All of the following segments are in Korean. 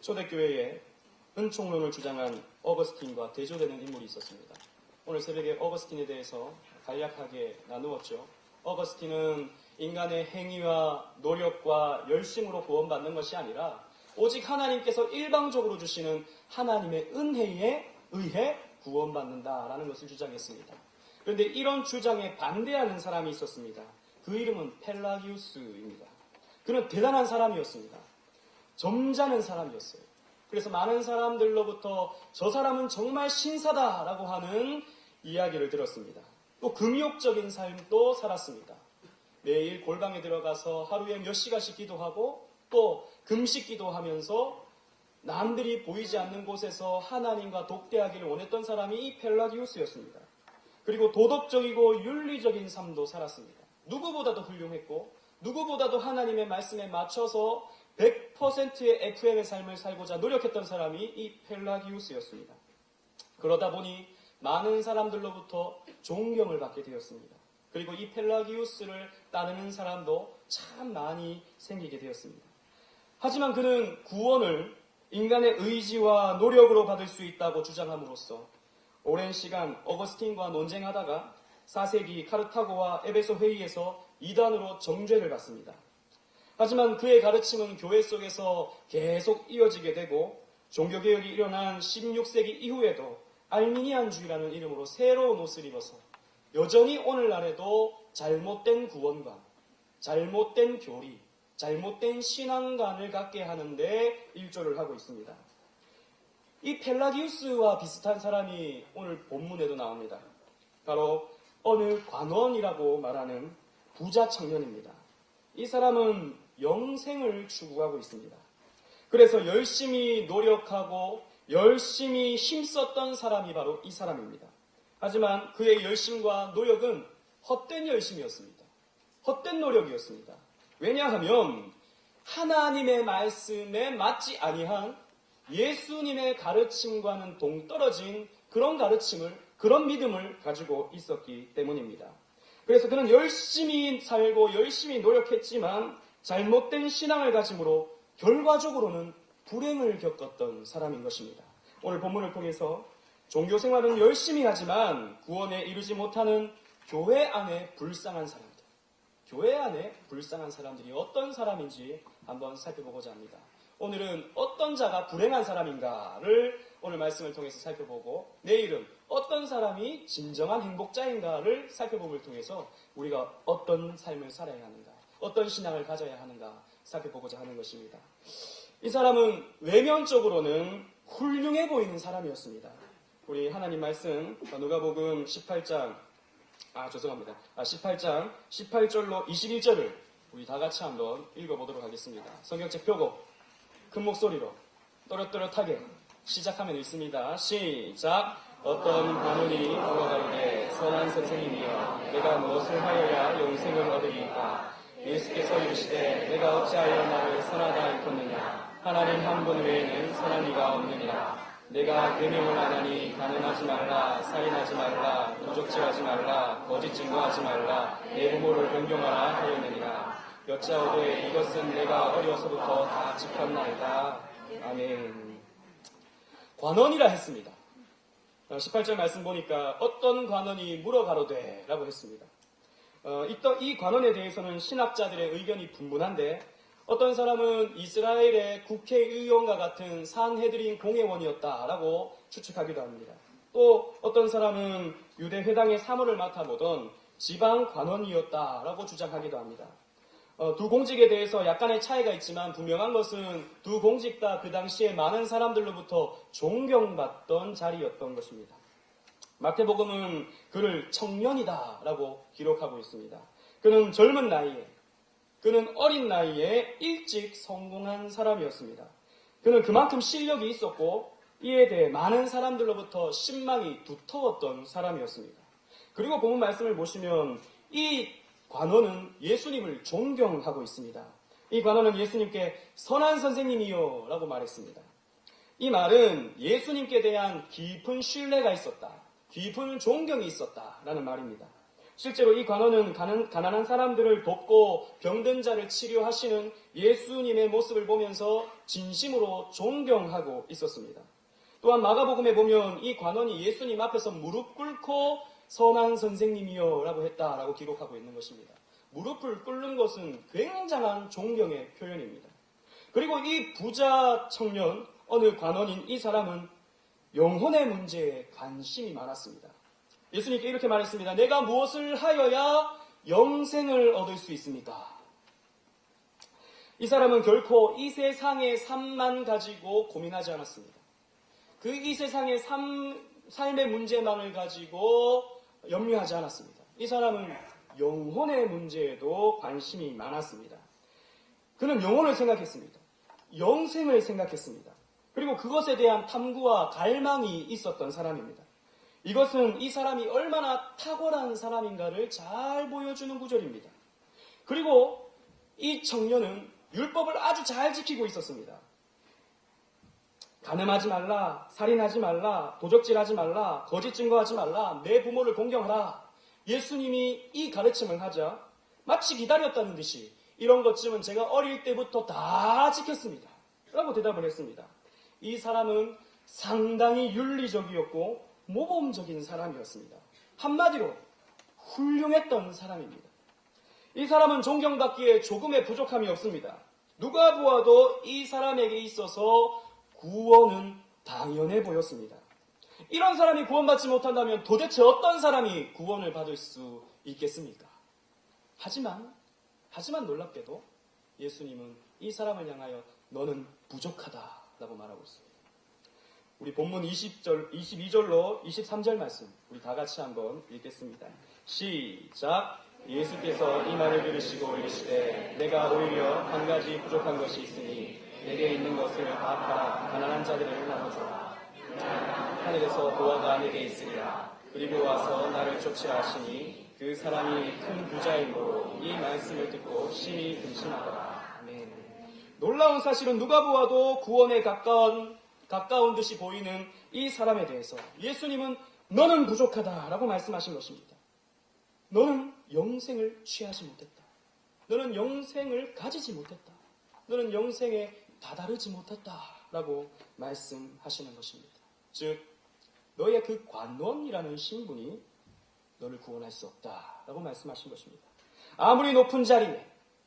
초대교회에 은총론을 주장한 어거스틴과 대조되는 인물이 있었습니다. 오늘 새벽에 어거스틴에 대해서 간략하게 나누었죠. 어거스틴은 인간의 행위와 노력과 열심으로 구원받는 것이 아니라 오직 하나님께서 일방적으로 주시는 하나님의 은혜에 의해 구원받는다라는 것을 주장했습니다. 그런데 이런 주장에 반대하는 사람이 있었습니다. 그 이름은 펠라기우스입니다. 그는 대단한 사람이었습니다. 점잖은 사람이었어요. 그래서 많은 사람들로부터 저 사람은 정말 신사다라고 하는 이야기를 들었습니다. 또 금욕적인 삶도 살았습니다. 매일 골방에 들어가서 하루에 몇 시간씩 기도하고 또 금식 기도하면서 남들이 보이지 않는 곳에서 하나님과 독대하기를 원했던 사람이 이 펠라기우스였습니다. 그리고 도덕적이고 윤리적인 삶도 살았습니다. 누구보다도 훌륭했고 누구보다도 하나님의 말씀에 맞춰서 100%의 FM의 삶을 살고자 노력했던 사람이 이 펠라기우스였습니다. 그러다 보니 많은 사람들로부터 존경을 받게 되었습니다. 그리고 이 펠라기우스를 따르는 사람도 참 많이 생기게 되었습니다. 하지만 그는 구원을 인간의 의지와 노력으로 받을 수 있다고 주장함으로써 오랜 시간 어거스틴과 논쟁하다가 4세기 카르타고와 에베소 회의에서 이단으로 정죄를 받습니다. 하지만 그의 가르침은 교회 속에서 계속 이어지게 되고 종교개혁이 일어난 16세기 이후에도 알미니안주의라는 이름으로 새로운 옷을 입어서 여전히 오늘날에도 잘못된 구원관, 잘못된 교리, 잘못된 신앙관을 갖게 하는데 일조를 하고 있습니다. 이 펠라기우스와 비슷한 사람이 오늘 본문에도 나옵니다. 바로 어느 관원이라고 말하는 부자 청년입니다. 이 사람은 영생을 추구하고 있습니다. 그래서 열심히 노력하고 열심히 힘썼던 사람이 바로 이 사람입니다. 하지만 그의 열심과 노력은 헛된 열심이었습니다. 헛된 노력이었습니다. 왜냐하면 하나님의 말씀에 맞지 아니한 예수님의 가르침과는 동떨어진 그런 가르침을, 그런 믿음을 가지고 있었기 때문입니다. 그래서 그는 열심히 살고 열심히 노력했지만 잘못된 신앙을 가짐으로 결과적으로는 불행을 겪었던 사람인 것입니다. 오늘 본문을 통해서 종교생활은 열심히 하지만 구원에 이르지 못하는 교회 안에 불쌍한 사람들, 교회 안에 불쌍한 사람들이 어떤 사람인지 한번 살펴보고자 합니다. 오늘은 어떤 자가 불행한 사람인가를 오늘 말씀을 통해서 살펴보고 내일은 어떤 사람이 진정한 행복자인가를 살펴봄을 통해서 우리가 어떤 삶을 살아야 하는가, 어떤 신앙을 가져야 하는가 살펴보고자 하는 것입니다. 이 사람은 외면적으로는 훌륭해 보이는 사람이었습니다. 우리 하나님 말씀 누가복음 18장 18절로 21절을 우리 다 같이 한번 읽어보도록 하겠습니다. 성경책 펴고 큰 목소리로 또렷또렷하게 시작하면 읽습니다. 시작! 어떤 관원이 물어가로되 선한 선생님이여 내가 무엇을 하여야 영생을 얻으리이까? 예수께서 이르시되 내가 어찌하여 나를 선하다 일컫느냐? 하나님 한 분 외에는 선한 이가 없느니라. 내가 계명을 안 하니 간음하지 말라, 살인하지 말라, 도적질하지 말라, 거짓 증거하지 말라, 내 부모를 존경하라 하였느니라. 여짜오되 이것은 내가 어려서부터 다 지켰나이다. 아멘. 관원이라 했습니다. 18절 말씀 보니까 어떤 관원이 물어가로되 라고 했습니다. 이 관원에 대해서는 신학자들의 의견이 분분한데 어떤 사람은 이스라엘의 국회의원과 같은 산헤드린 공회원이었다라고 추측하기도 합니다. 또 어떤 사람은 유대 회당의 사무를 맡아보던 지방 관원이었다라고 주장하기도 합니다. 두 공직에 대해서 약간의 차이가 있지만 분명한 것은 두 공직 다 그 당시에 많은 사람들로부터 존경받던 자리였던 것입니다. 마태복음은 그를 청년이다라고 기록하고 있습니다. 그는 젊은 나이에, 그는 어린 나이에 일찍 성공한 사람이었습니다. 그는 그만큼 실력이 있었고 이에 대해 많은 사람들로부터 신망이 두터웠던 사람이었습니다. 그리고 본문 말씀을 보시면 이 관원은 예수님을 존경하고 있습니다. 이 관원은 예수님께 선한 선생님이요 라고 말했습니다. 이 말은 예수님께 대한 깊은 신뢰가 있었다, 깊은 존경이 있었다라는 말입니다. 실제로 이 관원은 가난한 사람들을 돕고 병든 자를 치료하시는 예수님의 모습을 보면서 진심으로 존경하고 있었습니다. 또한 마가복음에 보면 이 관원이 예수님 앞에서 무릎 꿇고 선한 선생님이여 라고 했다라고 기록하고 있는 것입니다. 무릎을 꿇는 것은 굉장한 존경의 표현입니다. 그리고 이 부자 청년, 어느 관원인 이 사람은 영혼의 문제에 관심이 많았습니다. 예수님께 이렇게 말했습니다. 내가 무엇을 하여야 영생을 얻을 수 있습니까? 이 사람은 결코 이 세상의 삶만 가지고 고민하지 않았습니다. 그 이 세상의 삶의 문제만을 가지고 염려하지 않았습니다. 이 사람은 영혼의 문제에도 관심이 많았습니다. 그는 영혼을 생각했습니다. 영생을 생각했습니다. 그리고 그것에 대한 탐구와 갈망이 있었던 사람입니다. 이것은 이 사람이 얼마나 탁월한 사람인가를 잘 보여주는 구절입니다. 그리고 이 청년은 율법을 아주 잘 지키고 있었습니다. 간음하지 말라, 살인하지 말라, 도적질하지 말라, 거짓 증거하지 말라, 내 부모를 공경하라. 예수님이 이 가르침을 하자 마치 기다렸다는 듯이 이런 것쯤은 제가 어릴 때부터 다 지켰습니다. 라고 대답을 했습니다. 이 사람은 상당히 윤리적이었고 모범적인 사람이었습니다. 한마디로 훌륭했던 사람입니다. 이 사람은 존경받기에 조금의 부족함이 없습니다. 누가 보아도 이 사람에게 있어서 구원은 당연해 보였습니다. 이런 사람이 구원받지 못한다면 도대체 어떤 사람이 구원을 받을 수 있겠습니까? 하지만 놀랍게도 예수님은 이 사람을 향하여 너는 부족하다라고 말하고 있습니다. 우리 본문 22절로 23절 말씀 우리 다 같이 한번 읽겠습니다. 시작. 예수께서 이 말을 들으시고 이르시되 내가 오히려 한 가지 부족한 것이 있으니 내게 있는 것을 다 팔아 가난한 자들에게 나눠주라. 하늘에서 보화가 내게 있으리라. 그리고 와서 나를 쫓으라 하시니 그 사람이 큰 부자이므로 이 말씀을 듣고 심히 근심하더라. 아멘. 놀라운 사실은 누가 보아도 구원에 가까운 듯이 보이는 이 사람에 대해서 예수님은 너는 부족하다라고 말씀하신 것입니다. 너는 영생을 취하지 못했다. 너는 영생을 가지지 못했다. 너는 영생에 다다르지 못했다라고 말씀하시는 것입니다. 즉 너의 그 관원이라는 신분이 너를 구원할 수 없다라고 말씀하신 것입니다. 아무리 높은 자리에,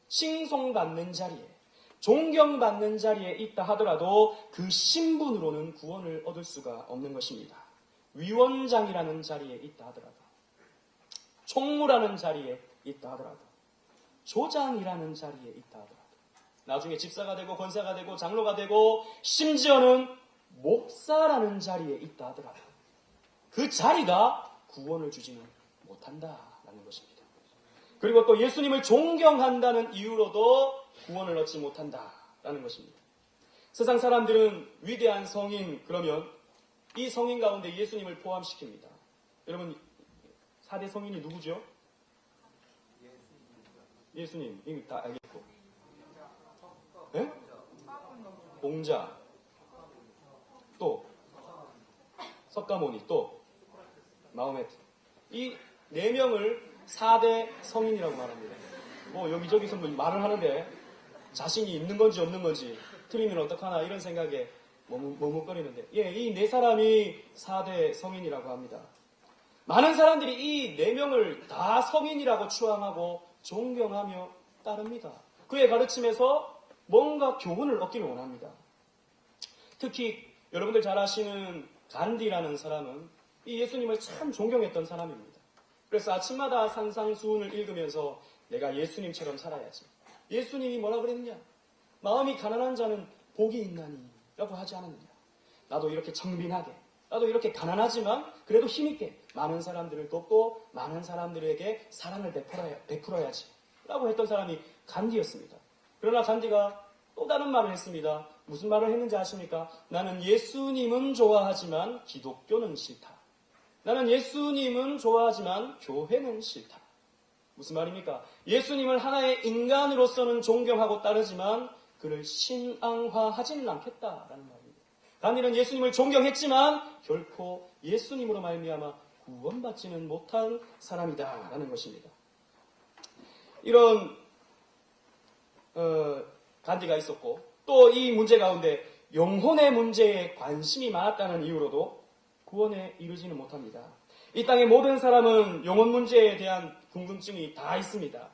칭송받는 자리에, 존경받는 자리에 있다 하더라도 그 신분으로는 구원을 얻을 수가 없는 것입니다. 위원장이라는 자리에 있다 하더라도, 총무라는 자리에 있다 하더라도, 조장이라는 자리에 있다 하더라도, 나중에 집사가 되고 권사가 되고 장로가 되고 심지어는 목사라는 자리에 있다 하더라도 그 자리가 구원을 주지는 못한다라는 것입니다. 그리고 또 예수님을 존경한다는 이유로도 구원을 얻지 못한다라는 것입니다. 세상 사람들은 위대한 성인 그러면 이 성인 가운데 예수님을 포함시킵니다. 여러분 4대 성인이 누구죠? 예수님 이거 다 알겠고 네? 공자 또 석가모니 또 마호메트 이 4명을 4대 성인이라고 말합니다. 뭐 여기저기서 말을 하는데 자신이 있는 건지 없는 건지 틀리면 어떡하나 이런 생각에 머뭇거리는데 이 4사람이 4대 성인이라고 합니다. 많은 사람들이 이 4명을 다 성인이라고 추앙하고 존경하며 따릅니다. 그의 가르침에서 뭔가 교훈을 얻기를 원합니다. 특히 여러분들 잘 아시는 간디라는 사람은 이 예수님을 참 존경했던 사람입니다. 그래서 아침마다 산상수훈을 읽으면서 내가 예수님처럼 살아야지. 예수님이 뭐라 그랬느냐? 마음이 가난한 자는 복이 있나니 라고 하지 않았느냐? 나도 이렇게 청빈하게, 나도 이렇게 가난하지만 그래도 힘있게 많은 사람들을 돕고 많은 사람들에게 사랑을 베풀어야지 라고 했던 사람이 간디였습니다. 그러나 간디가 또 다른 말을 했습니다. 무슨 말을 했는지 아십니까? 나는 예수님은 좋아하지만 기독교는 싫다. 나는 예수님은 좋아하지만 교회는 싫다. 무슨 말입니까? 예수님을 하나의 인간으로서는 존경하고 따르지만 그를 신앙화하지는 않겠다라는 말입니다. 간디는 예수님을 존경했지만 결코 예수님으로 말미암아 구원받지는 못한 사람이다라는 것입니다. 이런 간디가 있었고 또 이 문제 가운데 영혼의 문제에 관심이 많았다는 이유로도 구원에 이르지는 못합니다. 이 땅의 모든 사람은 영혼 문제에 대한 궁금증이 다 있습니다.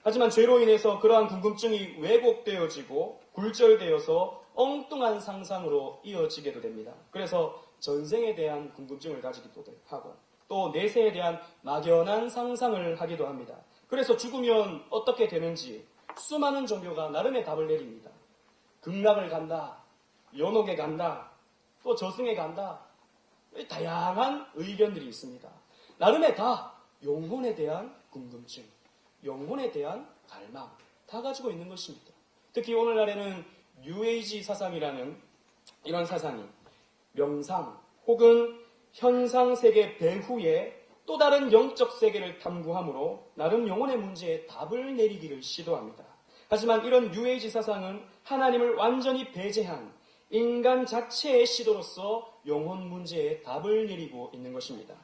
하지만 죄로 인해서 그러한 궁금증이 왜곡되어지고 굴절되어서 엉뚱한 상상으로 이어지게도 됩니다. 그래서 전생에 대한 궁금증을 가지기도 하고 또 내세에 대한 막연한 상상을 하기도 합니다. 그래서 죽으면 어떻게 되는지 수많은 종교가 나름의 답을 내립니다. 극락을 간다, 연옥에 간다, 또 저승에 간다. 다양한 의견들이 있습니다. 나름의 다 영혼에 대한 궁금증, 영혼에 대한 갈망 다 가지고 있는 것입니다. 특히 오늘날에는 뉴에이지 사상이라는 이런 사상이 명상 혹은 현상세계 배후에 또 다른 영적 세계를 탐구함으로 나름 영혼의 문제에 답을 내리기를 시도합니다. 하지만 이런 뉴에이지 사상은 하나님을 완전히 배제한 인간 자체의 시도로서 영혼 문제에 답을 내리고 있는 것입니다.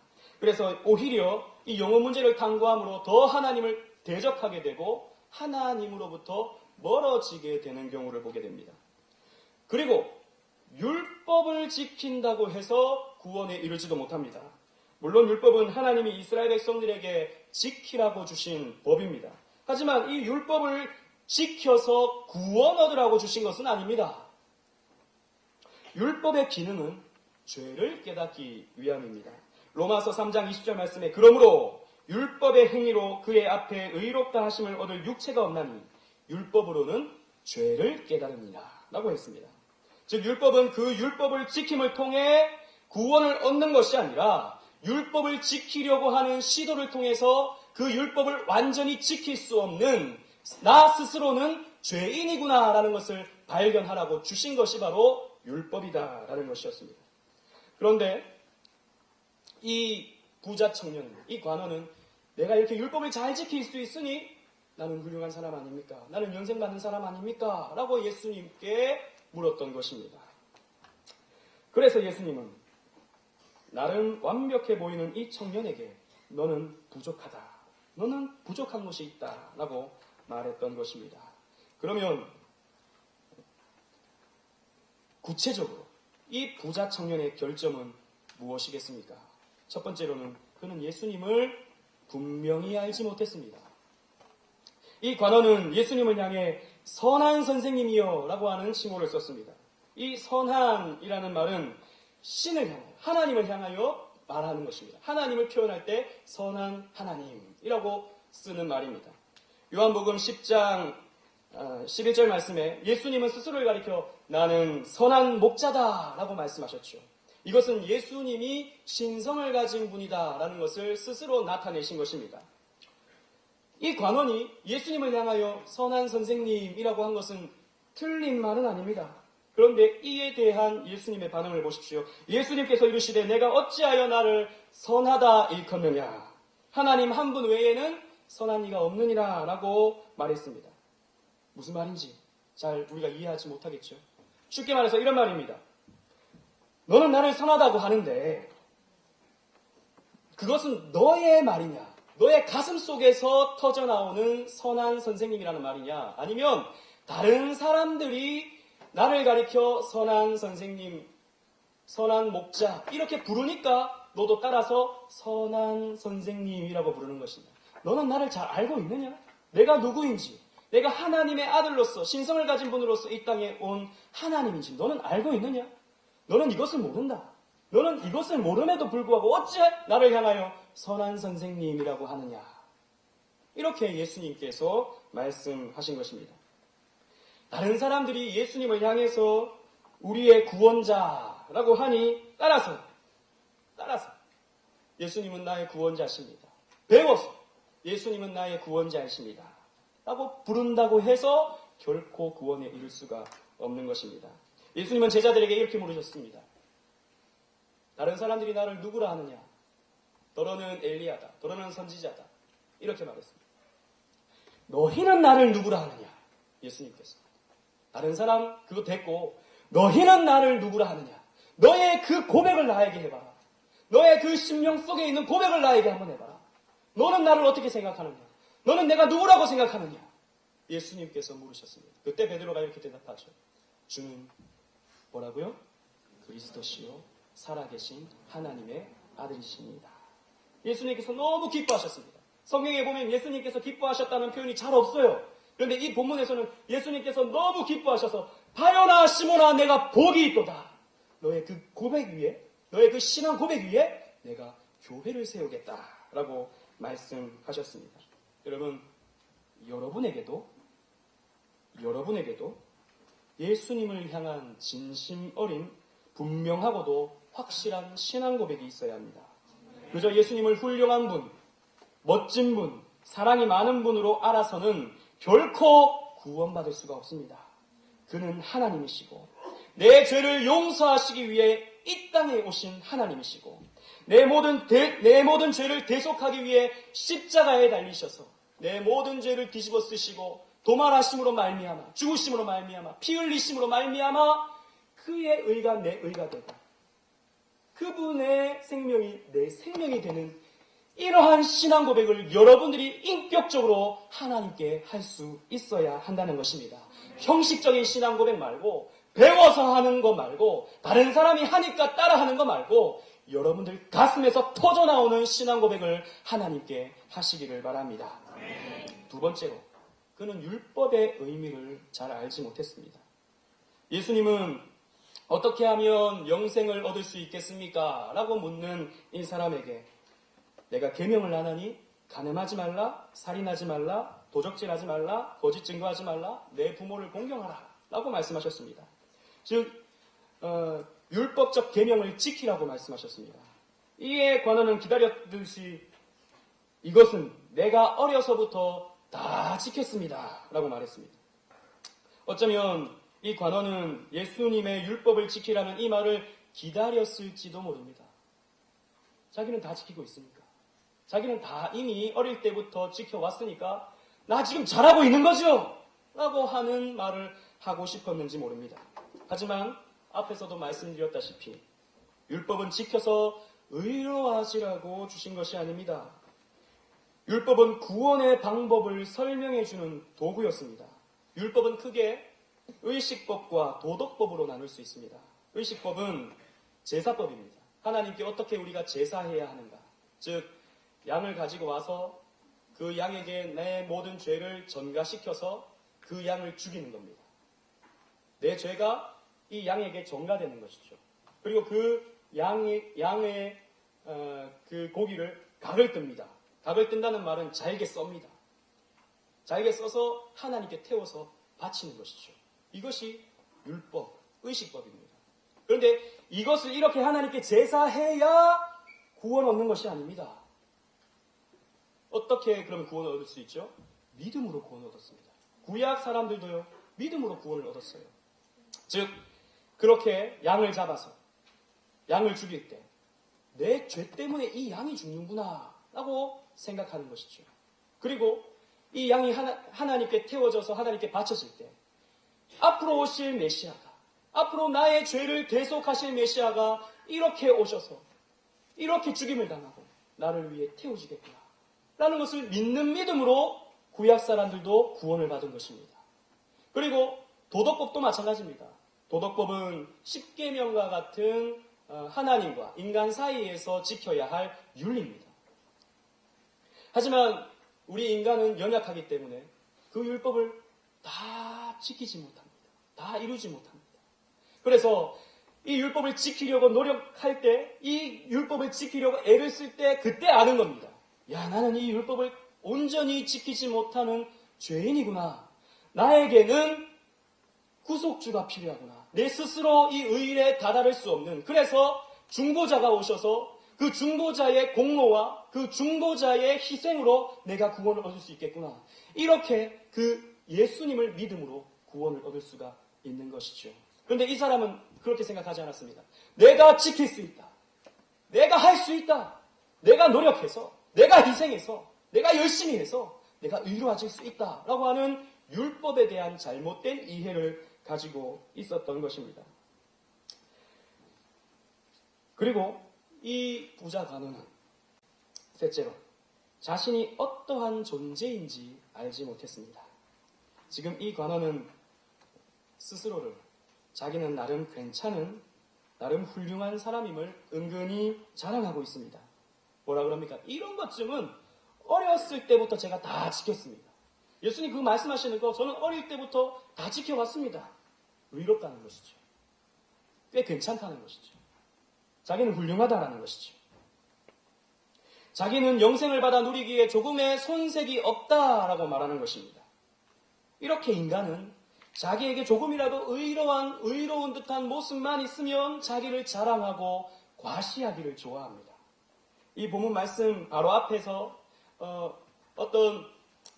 그래서 오히려 이 영혼 문제를 탐구함으로 더 하나님을 대적하게 되고 하나님으로부터 멀어지게 되는 경우를 보게 됩니다. 그리고 율법을 지킨다고 해서 구원에 이르지도 못합니다. 물론 율법은 하나님이 이스라엘 백성들에게 지키라고 주신 법입니다. 하지만 이 율법을 지켜서 구원 얻으라고 주신 것은 아닙니다. 율법의 기능은 죄를 깨닫기 위함입니다. 로마서 3장 20절 말씀에 그러므로 율법의 행위로 그의 앞에 의롭다 하심을 얻을 육체가 없나니 율법으로는 죄를 깨달음이라 라고 했습니다. 즉 율법은 그 율법을 지킴을 통해 구원을 얻는 것이 아니라 율법을 지키려고 하는 시도를 통해서 그 율법을 완전히 지킬 수 없는 나 스스로는 죄인이구나라는 것을 발견하라고 주신 것이 바로 율법이다라는 것이었습니다. 그런데 이 부자 청년, 이 관원은 내가 이렇게 율법을 잘 지킬 수 있으니 나는 훌륭한 사람 아닙니까? 나는 영생받는 사람 아닙니까? 라고 예수님께 물었던 것입니다. 그래서 예수님은 나름 완벽해 보이는 이 청년에게 너는 부족하다. 너는 부족한 것이 있다. 라고 말했던 것입니다. 그러면 구체적으로 이 부자 청년의 결점은 무엇이겠습니까? 첫 번째로는 그는 예수님을 분명히 알지 못했습니다. 이 관원은 예수님을 향해 선한 선생님이여 라고 하는 칭호를 썼습니다. 이 선한이라는 말은 신을 향해 하나님을 향하여 말하는 것입니다. 하나님을 표현할 때 선한 하나님이라고 쓰는 말입니다. 요한복음 10장 11절 말씀에 예수님은 스스로를 가리켜 나는 선한 목자다 라고 말씀하셨죠. 이것은 예수님이 신성을 가진 분이다 라는 것을 스스로 나타내신 것입니다. 이 관원이 예수님을 향하여 선한 선생님이라고 한 것은 틀린 말은 아닙니다. 그런데 이에 대한 예수님의 반응을 보십시오. 예수님께서 이르시되 내가 어찌하여 나를 선하다 일컫느냐. 하나님 한 분 외에는 선한 이가 없느니라 라고 말했습니다. 무슨 말인지 잘 우리가 이해하지 못하겠죠. 쉽게 말해서 이런 말입니다. 너는 나를 선하다고 하는데 그것은 너의 말이냐? 너의 가슴 속에서 터져나오는 선한 선생님이라는 말이냐? 아니면 다른 사람들이 나를 가리켜 선한 선생님, 선한 목자 이렇게 부르니까 너도 따라서 선한 선생님이라고 부르는 것입니다. 너는 나를 잘 알고 있느냐? 내가 누구인지, 내가 하나님의 아들로서 신성을 가진 분으로서 이 땅에 온 하나님인지 너는 알고 있느냐? 너는 이것을 모른다. 너는 이것을 모름에도 불구하고 어찌 나를 향하여 선한 선생님이라고 하느냐? 이렇게 예수님께서 말씀하신 것입니다. 다른 사람들이 예수님을 향해서 우리의 구원자라고 하니 따라서 예수님은 나의 구원자십니다. 배워서 예수님은 나의 구원자이십니다. 라고 부른다고 해서 결코 구원에 이를 수가 없는 것입니다. 예수님은 제자들에게 이렇게 물으셨습니다. 다른 사람들이 나를 누구라 하느냐? 너는 엘리야다. 너는 선지자다. 이렇게 말했습니다. 너희는 나를 누구라 하느냐? 예수님께서. 다른 사람 그거 됐고 너희는 나를 누구라 하느냐? 너의 그 고백을 나에게 해봐라. 너의 그 심령 속에 있는 고백을 나에게 한번 해봐라. 너는 나를 어떻게 생각하느냐? 너는 내가 누구라고 생각하느냐? 예수님께서 물으셨습니다. 그때 베드로가 이렇게 대답하죠. 주는 뭐라고요? 그리스도시요 살아계신 하나님의 아들이십니다. 예수님께서 너무 기뻐하셨습니다. 성경에 보면 예수님께서 기뻐하셨다는 표현이 잘 없어요. 그런데 이 본문에서는 예수님께서 너무 기뻐하셔서 바요나 시몬아 내가 복이 있도다. 너의 그 고백 위에, 너의 그 신앙 고백 위에 내가 교회를 세우겠다라고 말씀하셨습니다. 여러분, 여러분에게도 예수님을 향한 진심 어린 분명하고도 확실한 신앙 고백이 있어야 합니다. 그저 예수님을 훌륭한 분, 멋진 분, 사랑이 많은 분으로 알아서는 결코 구원받을 수가 없습니다. 그는 하나님이시고 내 죄를 용서하시기 위해 이 땅에 오신 하나님이시고 내 모든 죄를 대속하기 위해 십자가에 달리셔서 내 모든 죄를 뒤집어 쓰시고 도말하심으로 말미암아 죽으심으로 말미암아 피 흘리심으로 말미암아 그의 의가 내 의가 되고 그분의 생명이 내 생명이 되는 이러한 신앙 고백을 여러분들이 인격적으로 하나님께 할 수 있어야 한다는 것입니다. 형식적인 신앙 고백 말고 배워서 하는 거 말고 다른 사람이 하니까 따라하는 거 말고 여러분들 가슴에서 터져나오는 신앙 고백을 하나님께 하시기를 바랍니다. 두 번째로 그는 율법의 의미를 잘 알지 못했습니다. 예수님은 어떻게 하면 영생을 얻을 수 있겠습니까? 라고 묻는 이 사람에게 내가 계명을 안 하니 간음하지 말라, 살인하지 말라, 도적질하지 말라, 거짓 증거하지 말라, 내 부모를 공경하라 라고 말씀하셨습니다. 즉 율법적 계명을 지키라고 말씀하셨습니다. 이에 관원은 기다렸듯이 이것은 내가 어려서부터 다 지켰습니다 라고 말했습니다. 어쩌면 이 관원은 예수님의 율법을 지키라는 이 말을 기다렸을지도 모릅니다. 자기는 다 지키고 있으니까. 자기는 다 이미 어릴 때부터 지켜왔으니까 나 지금 잘하고 있는 거죠? 라고 하는 말을 하고 싶었는지 모릅니다. 하지만 앞에서도 말씀드렸다시피 율법은 지켜서 의로워하시라고 주신 것이 아닙니다. 율법은 구원의 방법을 설명해 주는 도구였습니다. 율법은 크게 의식법과 도덕법으로 나눌 수 있습니다. 의식법은 제사법입니다. 하나님께 어떻게 우리가 제사해야 하는가. 즉 양을 가지고 와서 그 양에게 내 모든 죄를 전가시켜서 그 양을 죽이는 겁니다. 내 죄가 이 양에게 전가되는 것이죠. 그리고 그 양의 그 고기를 각을 뜹니다. 각을 뜬다는 말은 잘게 썹니다. 잘게 써서 하나님께 태워서 바치는 것이죠. 이것이 율법, 의식법입니다. 그런데 이것을 이렇게 하나님께 제사해야 구원 얻는 것이 아닙니다. 어떻게 그러면 구원을 얻을 수 있죠? 믿음으로 구원을 얻었습니다. 구약 사람들도요, 믿음으로 구원을 얻었어요. 즉, 그렇게 양을 잡아서 양을 죽일 때 내 죄 때문에 이 양이 죽는구나 라고 생각하는 것이죠. 그리고 이 양이 하나님께 태워져서 하나님께 바쳐질 때 앞으로 오실 메시아가, 앞으로 나의 죄를 대속하실 메시아가 이렇게 오셔서 이렇게 죽임을 당하고 나를 위해 태워지겠구나 라는 것을 믿는 믿음으로 구약 사람들도 구원을 받은 것입니다. 그리고 도덕법도 마찬가지입니다. 도덕법은 십계명과 같은 하나님과 인간 사이에서 지켜야 할 윤리입니다. 하지만 우리 인간은 연약하기 때문에 그 율법을 다 지키지 못합니다. 다 이루지 못합니다. 그래서 이 율법을 지키려고 노력할 때, 이 율법을 지키려고 애를 쓸 때 그때 아는 겁니다. 야, 나는 이 율법을 온전히 지키지 못하는 죄인이구나. 나에게는 구속주가 필요하구나. 내 스스로 이 의에 다다를 수 없는, 그래서 중보자가 오셔서 그 중보자의 공로와 그 중보자의 희생으로 내가 구원을 얻을 수 있겠구나. 이렇게 그 예수님을 믿음으로 구원을 얻을 수가 있는 것이죠. 그런데 이 사람은 그렇게 생각하지 않았습니다. 내가 지킬 수 있다. 내가 할 수 있다. 내가 노력해서, 내가 희생해서, 내가 열심히 해서 내가 의로워질 수 있다라고 하는 율법에 대한 잘못된 이해를 가지고 있었던 것입니다. 그리고 이 부자 관원은 셋째로 자신이 어떠한 존재인지 알지 못했습니다. 지금 이 관원은 스스로를 자기는 나름 괜찮은, 나름 훌륭한 사람임을 은근히 자랑하고 있습니다. 뭐라 그럽니까? 이런 것쯤은 어렸을 때부터 제가 다 지켰습니다. 예수님 그 말씀하시는 거 저는 어릴 때부터 다 지켜왔습니다. 의롭다는 것이죠. 꽤 괜찮다는 것이죠. 자기는 훌륭하다라는 것이죠. 자기는 영생을 받아 누리기에 조금의 손색이 없다라고 말하는 것입니다. 이렇게 인간은 자기에게 조금이라도 의로운 듯한 모습만 있으면 자기를 자랑하고 과시하기를 좋아합니다. 이 본문 말씀 바로 앞에서 어떤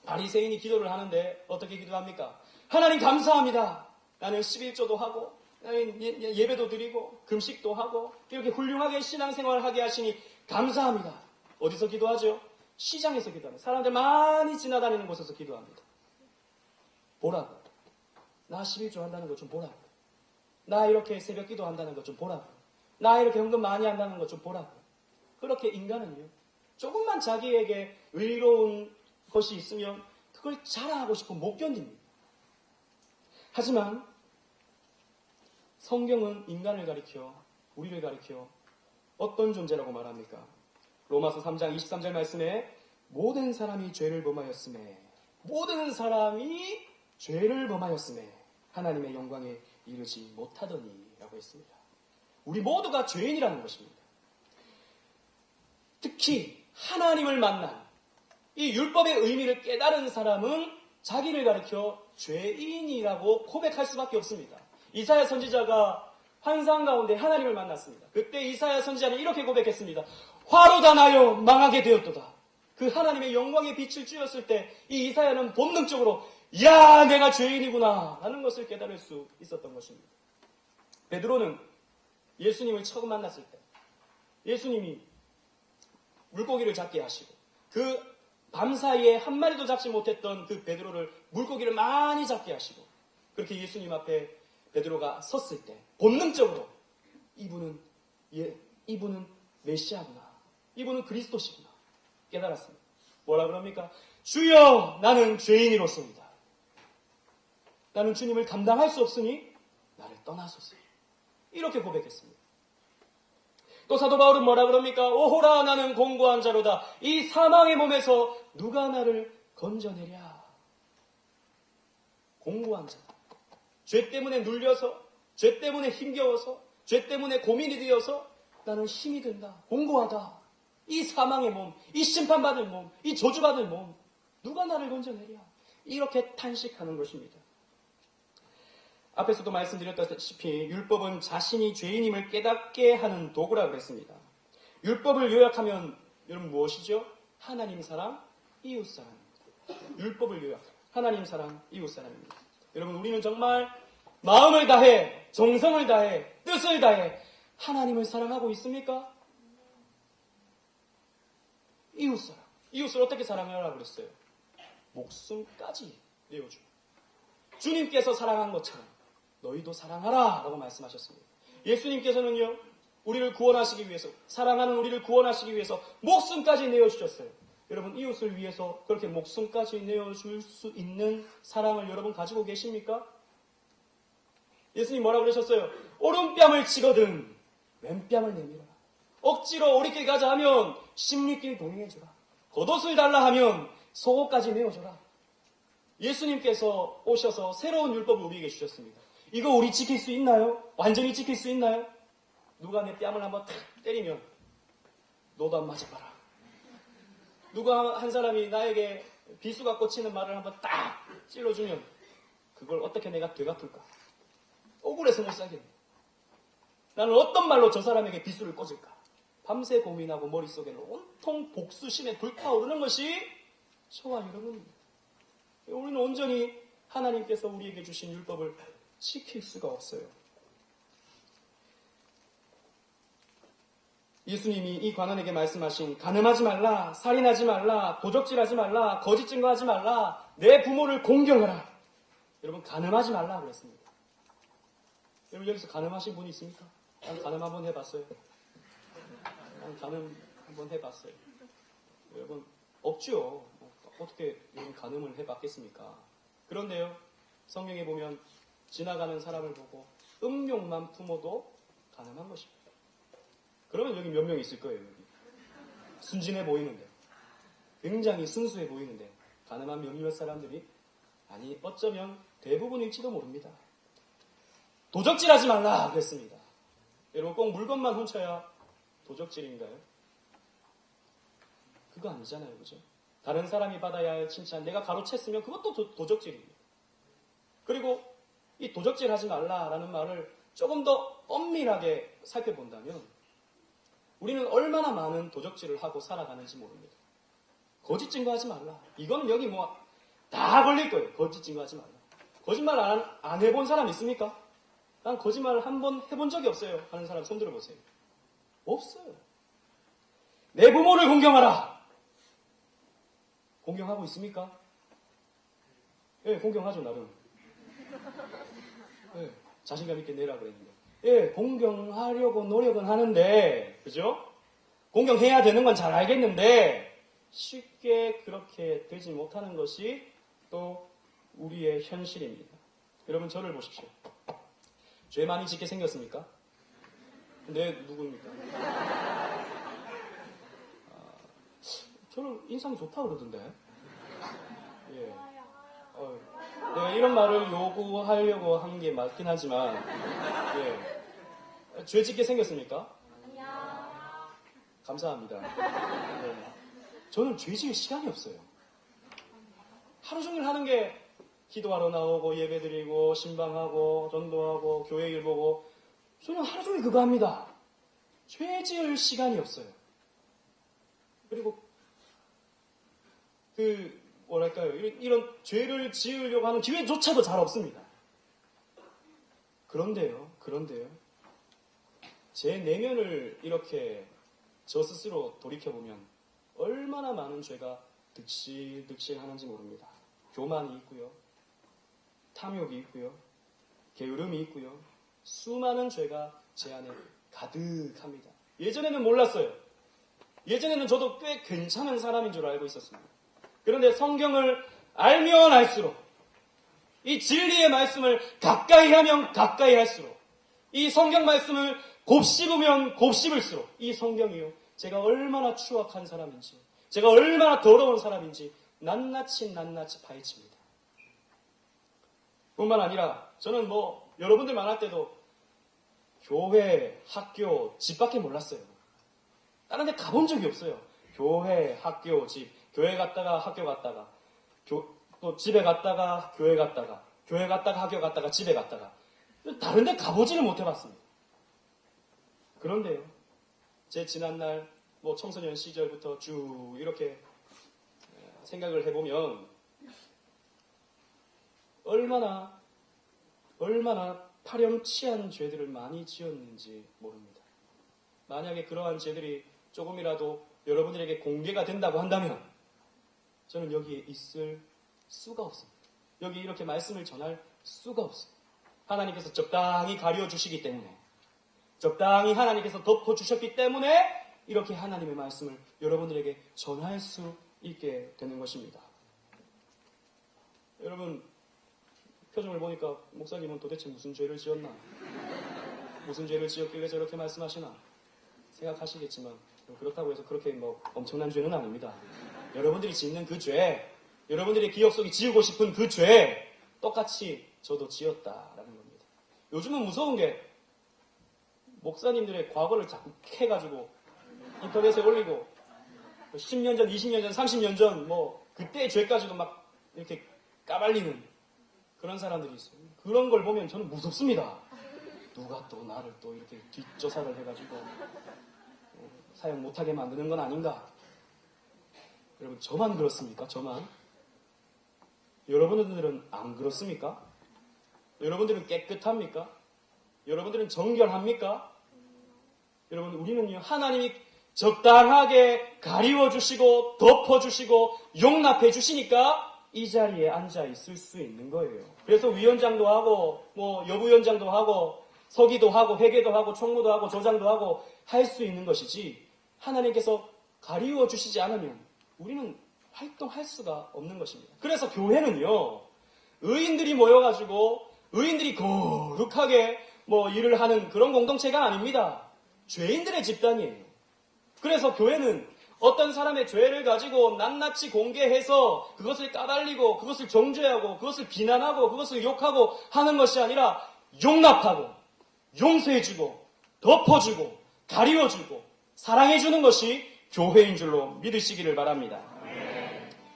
바리새인이 기도를 하는데 어떻게 기도합니까? 하나님 감사합니다. 나는 11조도 하고 예배도 드리고 금식도 하고 이렇게 훌륭하게 신앙생활을 하게 하시니 감사합니다. 어디서 기도하죠? 시장에서 기도합니다. 사람들 많이 지나다니는 곳에서 기도합니다. 보라고. 나 11조 한다는 것 좀 보라고. 나 이렇게 새벽 기도한다는 것 좀 보라고. 나 이렇게 헌금 많이 한다는 것 좀 보라고. 그렇게 인간은요, 조금만 자기에게 의로운 것이 있으면 그걸 자랑하고 싶으면 못 견딥니다. 하지만 성경은 인간을 가리켜, 우리를 가리켜 어떤 존재라고 말합니까? 로마서 3장 23절 말씀에 모든 사람이 죄를 범하였음에 하나님의 영광에 이르지 못하더니 라고 했습니다. 우리 모두가 죄인이라는 것입니다. 특히 하나님을 만난 이 율법의 의미를 깨달은 사람은 자기를 가리켜 죄인이라고 고백할 수밖에 없습니다. 이사야 선지자가 환상 가운데 하나님을 만났습니다. 그때 이사야 선지자는 이렇게 고백했습니다. 화로 다 나여 망하게 되었도다. 그 하나님의 영광의 빛을 쬐었을 때 이 이사야는 본능적으로 야 내가 죄인이구나 라는 것을 깨달을 수 있었던 것입니다. 베드로는 예수님을 처음 만났을 때 예수님이 물고기를 잡게 하시고 그 밤사이에 한 마리도 잡지 못했던 그 베드로를 물고기를 많이 잡게 하시고 그렇게 예수님 앞에 베드로가 섰을 때 본능적으로 이분은 메시아구나. 이분은 그리스도시구나. 깨달았습니다. 뭐라 그럽니까? 주여 나는 죄인이로소이다. 나는 주님을 감당할 수 없으니 나를 떠나소서. 이렇게 고백했습니다. 또 사도 바울은 뭐라 그럽니까? 오호라 나는 공고한 자로다. 이 사망의 몸에서 누가 나를 건져내랴. 공고한 자. 죄 때문에 눌려서, 죄 때문에 힘겨워서, 죄 때문에 고민이 되어서 나는 힘이 든다. 공고하다. 이 사망의 몸, 이 심판받을 몸, 이 저주받을 몸, 누가 나를 건져내랴. 이렇게 탄식하는 것입니다. 앞에서도 말씀드렸다시피 율법은 자신이 죄인임을 깨닫게 하는 도구라고 했습니다. 율법을 요약하면 여러분 무엇이죠? 하나님 사랑, 이웃 사랑입니다. 율법을 요약하면 하나님 사랑, 이웃 사랑입니다. 여러분 우리는 정말 마음을 다해, 정성을 다해, 뜻을 다해 하나님을 사랑하고 있습니까? 이웃 사랑. 이웃을 어떻게 사랑하라고 그랬어요? 목숨까지 내어주고 주님께서 사랑한 것처럼 너희도 사랑하라 라고 말씀하셨습니다. 예수님께서는요 우리를 구원하시기 위해서 사랑하는 우리를 구원하시기 위해서 목숨까지 내어주셨어요. 여러분 이웃을 위해서 그렇게 목숨까지 내어줄 수 있는 사랑을 여러분 가지고 계십니까? 예수님 뭐라 그러셨어요? 오른뺨을 치거든 왼뺨을 내밀어라. 억지로 오리길 가자 하면 십리길 동행해줘라. 겉옷을 달라 하면 속옷까지 내어줘라. 예수님께서 오셔서 새로운 율법을 우리에게 주셨습니다. 이거 우리 지킬 수 있나요? 완전히 지킬 수 있나요? 누가 내 뺨을 한번 탁 때리면 너도 안 맞아봐라. 누가 한 사람이 나에게 비수가 꽂히는 말을 한번 딱 찔러주면 그걸 어떻게 내가 되갚을까? 억울해서 못 살겠네. 나는 어떤 말로 저 사람에게 비수를 꽂을까? 밤새 고민하고 머릿속에는 온통 복수심에 불타오르는 것이 저와 여러분입니다. 우리는 온전히 하나님께서 우리에게 주신 율법을 지킬 수가 없어요. 예수님이 이 관원에게 말씀하신 간음하지 말라, 살인하지 말라, 도적질하지 말라, 거짓 증거하지 말라, 내 부모를 공경하라. 여러분 간음하지 말라 그랬습니다. 여러분 여기서 간음하신 분이 있습니까? 난 간음 한번 해봤어요. 간음 한번 해봤어요. 여러분, 없죠. 어떻게 여러분 간음을 해봤겠습니까? 그런데요, 성경에 보면 지나가는 사람을 보고 음욕만 품어도 가늠한 것입니다. 그러면 여기 몇 명 있을 거예요, 여기. 순진해 보이는데, 굉장히 순수해 보이는데, 가늠한 몇몇 사람들이, 아니, 어쩌면 대부분일지도 모릅니다. 도적질하지 말라 그랬습니다. 여러분, 꼭 물건만 훔쳐야 도적질인가요? 그거 아니잖아요, 그죠? 다른 사람이 받아야 할 칭찬, 내가 가로챘으면 그것도 도적질입니다. 그리고 이 도적질 하지 말라라는 말을 조금 더 엄밀하게 살펴본다면 우리는 얼마나 많은 도적질을 하고 살아가는지 모릅니다. 거짓 증거하지 말라. 이거는 여기 뭐 다 걸릴 거예요. 거짓 증거하지 말라. 거짓말 안 해본 사람 있습니까? 난 거짓말 한 번 해본 적이 없어요. 하는 사람 손 들어보세요. 없어요. 내 부모를 공경하라. 공경하고 있습니까? 예, 공경하죠, 나름. 예, 자신감 있게 내라 그랬는데. 예, 공경하려고 노력은 하는데, 그죠? 공경해야 되는 건 잘 알겠는데, 쉽게 그렇게 되지 못하는 것이 또 우리의 현실입니다. 여러분, 저를 보십시오. 죄 많이 짓게 생겼습니까? 네, 누구입니까? 저는 인상이 좋다 그러던데. 예. 내가 이런 말을 요구하려고 한 게 맞긴 하지만, 예. 죄 짓게 생겼습니까? 감사합니다. 네. 저는 죄 지을 시간이 없어요. 하루 종일 하는 게 기도하러 나오고 예배드리고 신방하고 전도하고 교회 일 보고 저는 하루 종일 그거 합니다. 죄 지을 시간이 없어요. 그리고 뭐랄까요, 이런 죄를 지으려고 하는 기회조차도 잘 없습니다. 그런데요, 제 내면을 이렇게 저 스스로 돌이켜보면 얼마나 많은 죄가 득실득실 하는지 모릅니다. 교만이 있고요, 탐욕이 있고요, 게으름이 있고요, 수많은 죄가 제 안에 가득합니다. 예전에는 몰랐어요. 예전에는 저도 꽤 괜찮은 사람인 줄 알고 있었습니다. 그런데 성경을 알면 알수록, 이 진리의 말씀을 가까이 하면 가까이 할수록, 이 성경 말씀을 곱씹으면 곱씹을수록 이 성경이요, 제가 얼마나 추악한 사람인지, 제가 얼마나 더러운 사람인지 낱낱이 파헤칩니다. 뿐만 아니라 저는 여러분들 만날 때도 교회, 학교, 집밖에 몰랐어요. 다른 데 가본 적이 없어요. 교회, 학교, 집. 교회 갔다가 학교 갔다가 또 집에 갔다가 교회 갔다가 교회 갔다가 학교 갔다가 집에 갔다가 다른 데 가보지를 못해봤습니다. 그런데요, 제 지난날 청소년 시절부터 쭉 이렇게 생각을 해보면 얼마나 파렴치한 죄들을 많이 지었는지 모릅니다. 만약에 그러한 죄들이 조금이라도 여러분들에게 공개가 된다고 한다면 저는 여기에 있을 수가 없습니다. 여기 이렇게 말씀을 전할 수가 없습니다. 하나님께서 적당히 가려주시기 때문에, 적당히 하나님께서 덮어주셨기 때문에 이렇게 하나님의 말씀을 여러분들에게 전할 수 있게 되는 것입니다. 여러분, 표정을 보니까 목사님은 도대체 무슨 죄를 지었나? 무슨 죄를 지었길래 저렇게 말씀하시나? 생각하시겠지만 그렇다고 해서 그렇게 엄청난 죄는 아닙니다. 여러분들이 짓는 그 죄, 여러분들의 기억 속에 지우고 싶은 그 죄 똑같이 저도 지었다라는 겁니다. 요즘은 무서운 게 목사님들의 과거를 자꾸 캐가지고 인터넷에 올리고 10년 전, 20년 전, 30년 전 그때의 죄까지도 막 이렇게 까발리는 그런 사람들이 있어요. 그런 걸 보면 저는 무섭습니다. 누가 또 나를 또 이렇게 뒷조사를 해가지고 사용 못하게 만드는 건 아닌가? 여러분, 저만 그렇습니까? 저만? 여러분들은 안 그렇습니까? 여러분들은 깨끗합니까? 여러분들은 정결합니까? 여러분, 우리는요, 하나님이 적당하게 가리워주시고 덮어주시고 용납해주시니까 이 자리에 앉아 있을 수 있는 거예요. 그래서 위원장도 하고 여부위원장도 하고 서기도 하고 회계도 하고 총무도 하고 조장도 하고 할 수 있는 것이지, 하나님께서 가리워 주시지 않으면 우리는 활동할 수가 없는 것입니다. 그래서 교회는요, 의인들이 모여가지고 의인들이 거룩하게 일을 하는 그런 공동체가 아닙니다. 죄인들의 집단이에요. 그래서 교회는 어떤 사람의 죄를 가지고 낱낱이 공개해서 그것을 까발리고 그것을 정죄하고 그것을 비난하고 그것을 욕하고 하는 것이 아니라 용납하고 용서해주고 덮어주고 가리워주고 사랑해주는 것이 교회인 줄로 믿으시기를 바랍니다.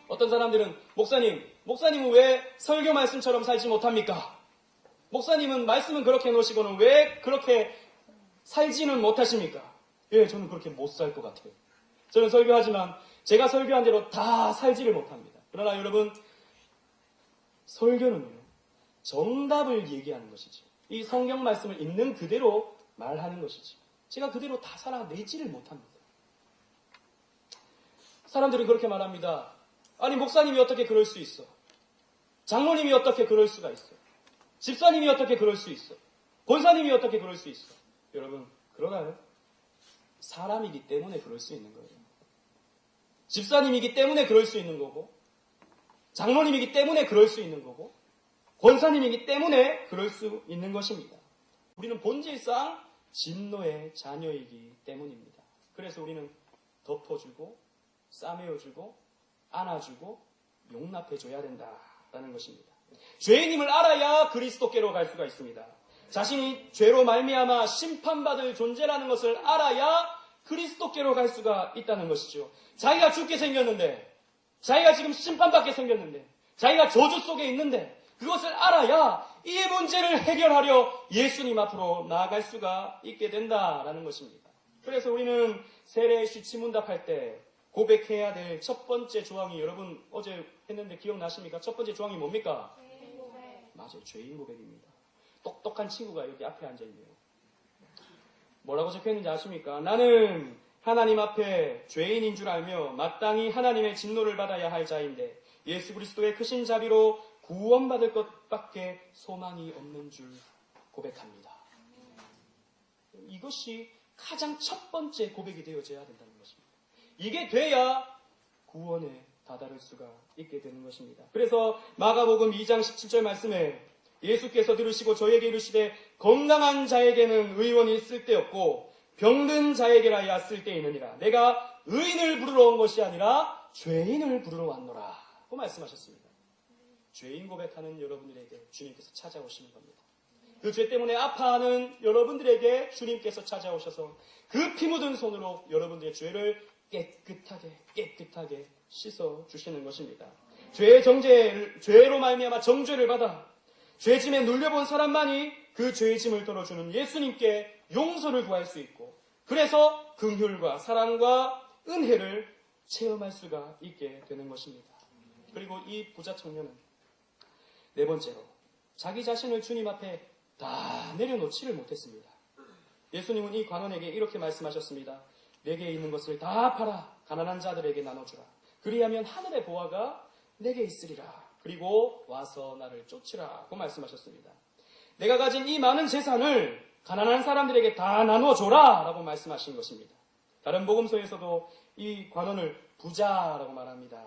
어떤 사람들은 목사님은 왜 설교 말씀처럼 살지 못합니까? 목사님은 말씀은 그렇게 놓으시고는 왜 그렇게 살지는 못하십니까? 예, 저는 그렇게 못 살 것 같아요. 저는 설교하지만 제가 설교한 대로 다 살지를 못합니다. 그러나 여러분, 설교는요, 정답을 얘기하는 것이죠. 이 성경 말씀을 있는 그대로 말하는 것이죠. 제가 그대로 다 살아내지를 못합니다. 사람들은 그렇게 말합니다. 아니, 목사님이 어떻게 그럴 수 있어? 장로님이 어떻게 그럴 수가 있어? 집사님이 어떻게 그럴 수 있어? 권사님이 어떻게 그럴 수 있어? 여러분, 그러나요? 사람이기 때문에 그럴 수 있는 거예요. 집사님이기 때문에 그럴 수 있는 거고, 장로님이기 때문에 그럴 수 있는 거고, 권사님이기 때문에 그럴 수 있는 것입니다. 우리는 본질상 진노의 자녀이기 때문입니다. 그래서 우리는 덮어주고, 싸매어주고, 안아주고, 용납해줘야 된다라는 것입니다. 죄인임을 알아야 그리스도께로 갈 수가 있습니다. 자신이 죄로 말미암아 심판받을 존재라는 것을 알아야 그리스도께로 갈 수가 있다는 것이죠. 자기가 죽게 생겼는데, 자기가 지금 심판받게 생겼는데, 자기가 저주 속에 있는데 그것을 알아야 이 문제를 해결하려 예수님 앞으로 나아갈 수가 있게 된다라는 것입니다. 그래서 우리는 세례 시치문답할 때 고백해야 될 첫 번째 조항이, 여러분 어제 했는데 기억나십니까? 첫 번째 조항이 뭡니까? 죄인 고백. 맞아요. 죄인 고백입니다. 똑똑한 친구가 여기 앞에 앉아있네요. 뭐라고 적혀있는지 아십니까? 나는 하나님 앞에 죄인인 줄 알며 마땅히 하나님의 진노를 받아야 할 자인데 예수 그리스도의 크신 자비로 구원받을 것밖에 소망이 없는 줄 고백합니다. 이것이 가장 첫 번째 고백이 되어져야 된다는 것입니다. 이게 돼야 구원에 다다를 수가 있게 되는 것입니다. 그래서 마가복음 2장 17절 말씀에 예수께서 들으시고 저에게 이르시되 건강한 자에게는 의원이 쓸데없고 병든 자에게라야 쓸데있느니라. 내가 의인을 부르러 온 것이 아니라 죄인을 부르러 왔노라 고 말씀하셨습니다. 죄인 고백하는 여러분들에게 주님께서 찾아오시는 겁니다. 그 죄 때문에 아파하는 여러분들에게 주님께서 찾아오셔서 그 피 묻은 손으로 여러분들의 죄를 깨끗하게 씻어 주시는 것입니다. 죄로 말미암아 정죄를 받아 죄짐에 눌려본 사람만이 그 죄의 짐을 덜어주는 예수님께 용서를 구할 수 있고, 그래서 긍휼과 사랑과 은혜를 체험할 수가 있게 되는 것입니다. 그리고 이 부자 청년은 네 번째로 자기 자신을 주님 앞에 다 내려놓지를 못했습니다. 예수님은 이 관원에게 이렇게 말씀하셨습니다. 내게 있는 것을 다 팔아 가난한 자들에게 나눠주라. 그리하면 하늘의 보화가 내게 있으리라. 그리고 와서 나를 쫓으라고 말씀하셨습니다. 내가 가진 이 많은 재산을 가난한 사람들에게 다 나눠줘라 라고 말씀하신 것입니다. 다른 복음서에서도 이 관원을 부자라고 말합니다.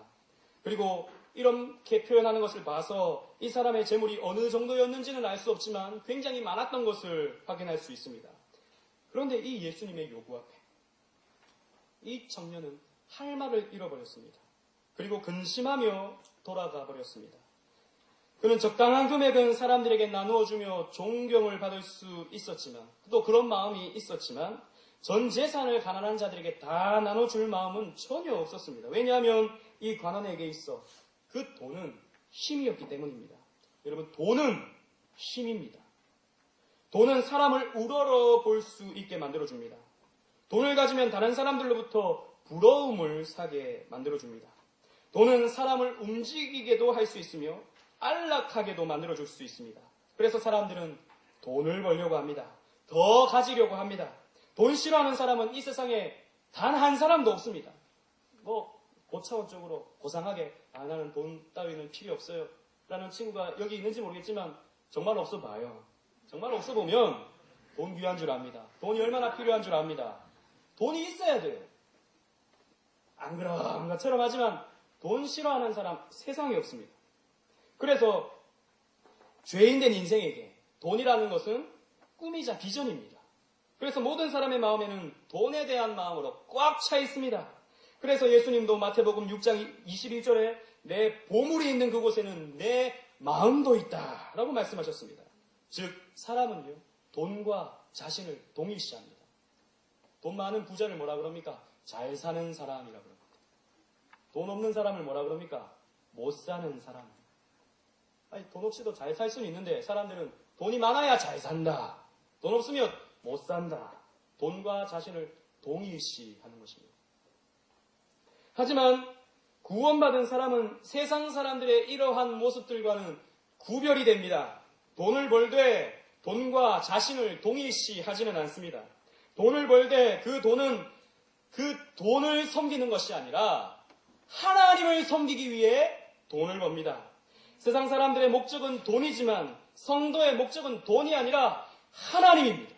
그리고 이렇게 표현하는 것을 봐서 이 사람의 재물이 어느 정도였는지는 알 수 없지만 굉장히 많았던 것을 확인할 수 있습니다. 그런데 이 예수님의 요구 앞에 이 청년은 할 말을 잃어버렸습니다. 그리고 근심하며 돌아가 버렸습니다. 그는 적당한 금액은 사람들에게 나누어주며 존경을 받을 수 있었지만, 또 그런 마음이 있었지만 전 재산을 가난한 자들에게 다 나눠줄 마음은 전혀 없었습니다. 왜냐하면 이 관원에게 있어 그 돈은 힘이었기 때문입니다. 여러분, 돈은 힘입니다. 돈은 사람을 우러러 볼 수 있게 만들어줍니다. 돈을 가지면 다른 사람들로부터 부러움을 사게 만들어줍니다. 돈은 사람을 움직이게도 할 수 있으며 안락하게도 만들어줄 수 있습니다. 그래서 사람들은 돈을 벌려고 합니다. 더 가지려고 합니다. 돈 싫어하는 사람은 이 세상에 단 한 사람도 없습니다. 고차원적으로 고상하게 나는 돈 따위는 필요 없어요 라는 친구가 여기 있는지 모르겠지만 정말 없어 봐요. 정말 없어 보면 돈 귀한 줄 압니다. 돈이 얼마나 필요한 줄 압니다. 돈이 있어야 돼요. 안 그런 것처럼 하지만 돈 싫어하는 사람 세상에 없습니다. 그래서 죄인된 인생에게 돈이라는 것은 꿈이자 비전입니다. 그래서 모든 사람의 마음에는 돈에 대한 마음으로 꽉 차 있습니다. 그래서 예수님도 마태복음 6장 21절에 내 보물이 있는 그곳에는 내 마음도 있다 라고 말씀하셨습니다. 즉 사람은요 돈과 자신을 동일시합니다. 돈 많은 부자를 뭐라 그럽니까? 잘 사는 사람이라 그럽니다. 돈 없는 사람을 뭐라 그럽니까? 못 사는 사람. 아니, 돈 없이도 잘 살 수는 있는데 사람들은 돈이 많아야 잘 산다. 돈 없으면 못 산다. 돈과 자신을 동일시하는 것입니다. 하지만 구원받은 사람은 세상 사람들의 이러한 모습들과는 구별이 됩니다. 돈을 벌되 돈과 자신을 동일시하지는 않습니다. 돈을 벌되 그 돈을 섬기는 것이 아니라 하나님을 섬기기 위해 돈을 법니다. 세상 사람들의 목적은 돈이지만 성도의 목적은 돈이 아니라 하나님입니다.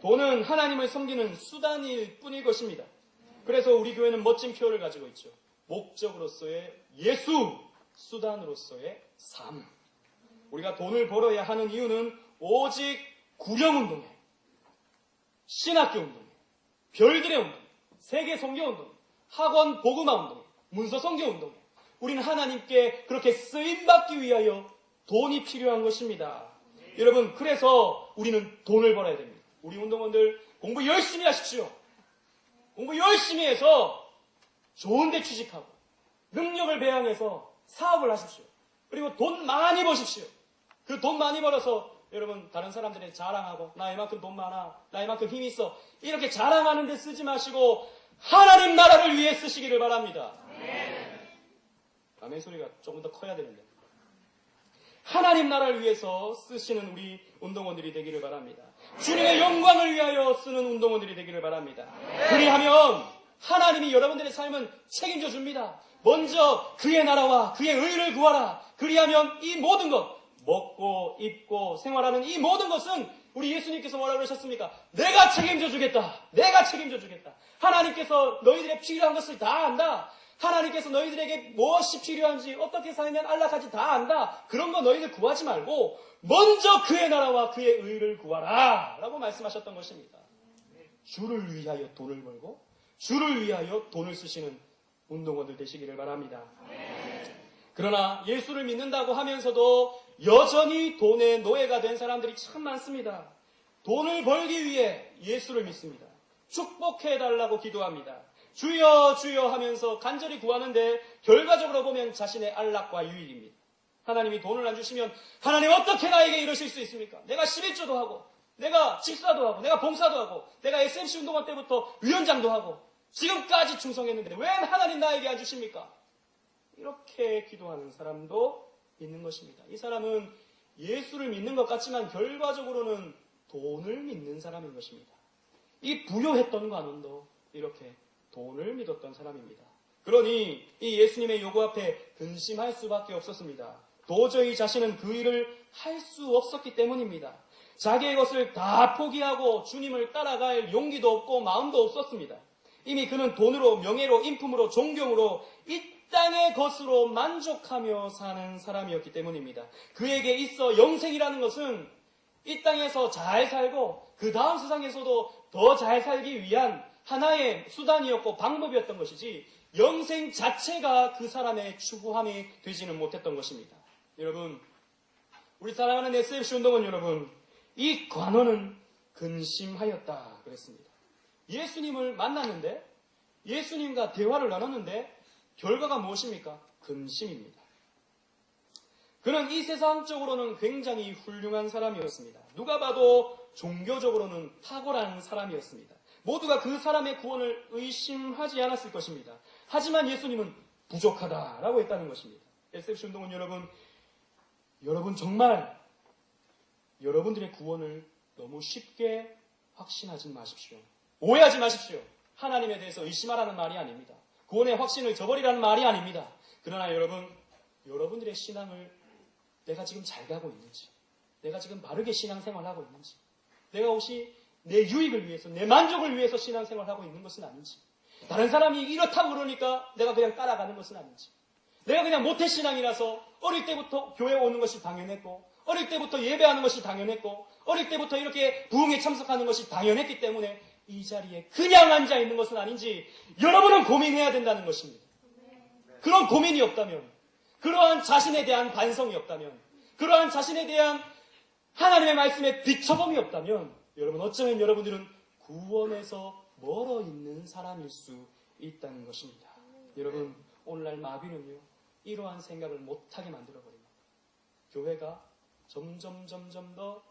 돈은 하나님을 섬기는 수단일 뿐일 것입니다. 그래서 우리 교회는 멋진 표현을 가지고 있죠. 목적으로서의 예수, 수단으로서의 삶. 우리가 돈을 벌어야 하는 이유는 오직 구령운동회, 신학교 운동회, 별들의 운동회, 세계 선교 운동회, 학원 복음화 운동회, 문서 선교 운동회. 우리는 하나님께 그렇게 쓰임받기 위하여 돈이 필요한 것입니다. 여러분, 그래서 우리는 돈을 벌어야 됩니다. 우리 운동원들 공부 열심히 하십시오. 공부 열심히 해서 좋은 데 취직하고 능력을 배양해서 사업을 하십시오. 그리고 돈 많이 버십시오. 그 돈 많이 벌어서 여러분 다른 사람들에게 자랑하고 나 이만큼 돈 많아, 나 이만큼 힘 있어 이렇게 자랑하는 데 쓰지 마시고 하나님 나라를 위해 쓰시기를 바랍니다. 아멘 소리가 조금 더 커야 되는데 하나님 나라를 위해서 쓰시는 우리 운동원들이 되기를 바랍니다. 주님의 영광을 위하여 쓰는 운동원들이 되기를 바랍니다. 그리하면 하나님이 여러분들의 삶은 책임져 줍니다. 먼저 그의 나라와 그의 의를 구하라. 그리하면 이 모든 것, 먹고 입고 생활하는 이 모든 것은 우리 예수님께서 뭐라고 그러셨습니까? 내가 책임져 주겠다. 내가 책임져 주겠다. 하나님께서 너희들의 필요한 것을 다 안다. 하나님께서 너희들에게 무엇이 필요한지 어떻게 살면 안락하지 다 안다. 그런 거 너희들 구하지 말고 먼저 그의 나라와 그의 의를 구하라 라고 말씀하셨던 것입니다. 주를 위하여 돈을 벌고 주를 위하여 돈을 쓰시는 운동원들 되시기를 바랍니다. 그러나 예수를 믿는다고 하면서도 여전히 돈의 노예가 된 사람들이 참 많습니다. 돈을 벌기 위해 예수를 믿습니다. 축복해달라고 기도합니다. 주여 주여 하면서 간절히 구하는데 결과적으로 보면 자신의 안락과 유익입니다. 하나님이 돈을 안 주시면 하나님 어떻게 나에게 이러실 수 있습니까? 내가 11조도 하고 내가 집사도 하고 내가 봉사도 하고 내가 SMC 운동원 때부터 위원장도 하고 지금까지 충성했는데 왜 하나님 나에게 안 주십니까? 이렇게 기도하는 사람도 있는 것입니다. 이 사람은 예수를 믿는 것 같지만 결과적으로는 돈을 믿는 사람인 것입니다. 이 부요했던 관원도 이렇게 돈을 믿었던 사람입니다. 그러니 이 예수님의 요구 앞에 근심할 수밖에 없었습니다. 도저히 자신은 그 일을 할 수 없었기 때문입니다. 자기의 것을 다 포기하고 주님을 따라갈 용기도 없고 마음도 없었습니다. 이미 그는 돈으로, 명예로, 인품으로, 존경으로 이 땅의 것으로 만족하며 사는 사람이었기 때문입니다. 그에게 있어 영생이라는 것은 이 땅에서 잘 살고 그 다음 세상에서도 더 잘 살기 위한 하나의 수단이었고 방법이었던 것이지 영생 자체가 그 사람의 추구함이 되지는 못했던 것입니다. 여러분, 우리 사랑하는 SFC 운동원 여러분, 이 관원은 근심하였다 그랬습니다. 예수님을 만났는데 예수님과 대화를 나눴는데 결과가 무엇입니까? 근심입니다. 그는 이 세상적으로는 굉장히 훌륭한 사람이었습니다. 누가 봐도 종교적으로는 탁월한 사람이었습니다. 모두가 그 사람의 구원을 의심하지 않았을 것입니다. 하지만 예수님은 부족하다라고 했다는 것입니다. SFC 운동원 여러분 정말 여러분들의 구원을 너무 쉽게 확신하지 마십시오. 오해하지 마십시오. 하나님에 대해서 의심하라는 말이 아닙니다. 구원의 확신을 저버리라는 말이 아닙니다. 그러나 여러분들의 신앙을 내가 지금 잘 가고 있는지, 내가 지금 바르게 신앙생활하고 있는지, 내가 혹시 내 유익을 위해서, 내 만족을 위해서 신앙생활하고 있는 것은 아닌지, 다른 사람이 이렇다고 그러니까 내가 그냥 따라가는 것은 아닌지, 내가 그냥 모태신앙이라서 어릴 때부터 교회 오는 것이 당연했고, 어릴 때부터 예배하는 것이 당연했고, 어릴 때부터 이렇게 부흥에 참석하는 것이 당연했기 때문에 이 자리에 그냥 앉아 있는 것은 아닌지 여러분은 고민해야 된다는 것입니다. 그런 고민이 없다면, 그러한 자신에 대한 반성이 없다면, 그러한 자신에 대한 하나님의 말씀에 비춰봄이 없다면, 여러분 어쩌면 여러분들은 구원에서 멀어 있는 사람일 수 있다는 것입니다. 여러분, 오늘날 마귀는요, 이러한 생각을 못하게 만들어버립니다. 교회가 점점 더